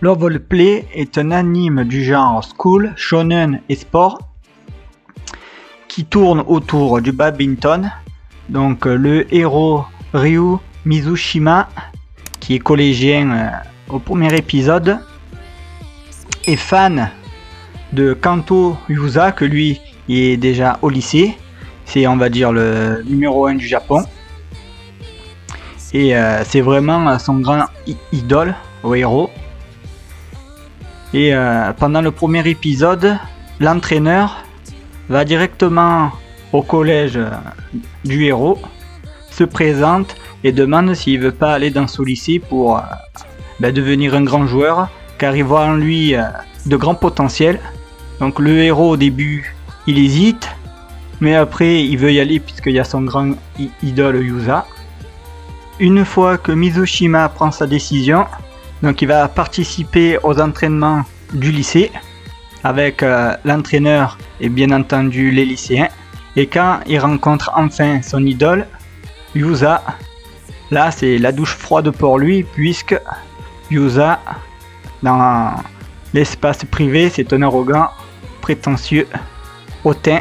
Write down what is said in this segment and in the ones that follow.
Love Play est un anime du genre school, shonen et sport qui tourne autour du badminton. Donc le héros Ryu Mizushima, qui est collégien au premier épisode, est fan de Kanto Yusa, que lui il est déjà au lycée. C'est, on va dire, le numéro 1 du Japon. Et c'est vraiment son grand idole au héros. Et pendant le premier épisode, l'entraîneur va directement au collège du héros, se présente et demande s'il veut pas aller dans ce lycée pour devenir un grand joueur, car il voit en lui de grands potentiels. Donc le héros au début il hésite, mais après il veut y aller puisqu'il y a son grand idole Yusa. Une fois que Mizushima prend sa décision, donc il va participer aux entraînements du lycée avec l'entraîneur et bien entendu les lycéens. Et quand il rencontre enfin son idole, Yusa, là c'est la douche froide pour lui, puisque Yusa, dans l'espace privé, c'est un arrogant, prétentieux, hautain,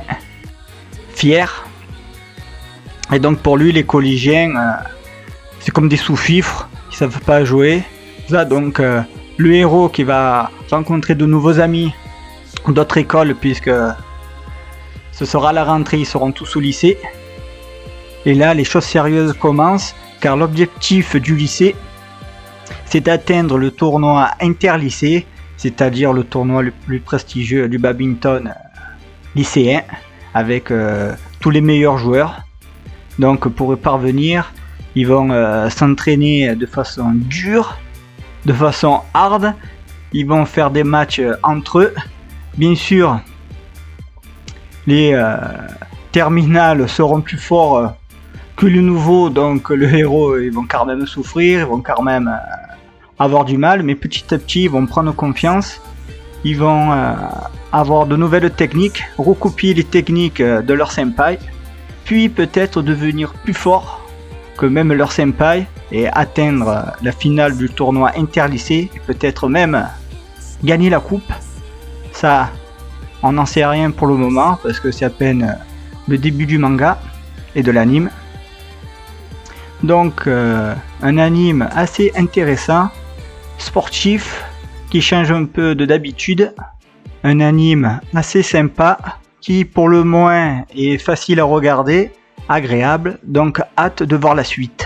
fier. Et donc pour lui, les collégiens, c'est comme des sous-fifres, ils savent pas jouer. Ça, donc le héros qui va rencontrer de nouveaux amis d'autres écoles, puisque ce sera la rentrée, ils seront tous au lycée. Et là, les choses sérieuses commencent, car l'objectif du lycée, c'est d'atteindre le tournoi interlycée, c'est-à-dire le tournoi le plus prestigieux du badminton lycéen, avec tous les meilleurs joueurs. Donc pour y parvenir, ils vont s'entraîner de façon dure, de façon hard. Ils vont faire des matchs entre eux. Bien sûr, les terminales seront plus forts que le nouveau, donc le héros, ils vont quand même souffrir, ils vont quand même avoir du mal, mais petit à petit ils vont prendre confiance, ils vont avoir de nouvelles techniques, recopier les techniques de leur senpai, puis peut-être devenir plus fort que même leur senpai et atteindre la finale du tournoi interlycée et peut-être même gagner la coupe. Ça, on n'en sait rien pour le moment parce que c'est à peine le début du manga et de l'anime. Donc un anime assez intéressant, sportif, qui change un peu de d'habitude. Un anime assez sympa qui pour le moins est facile à regarder, agréable, donc hâte de voir la suite.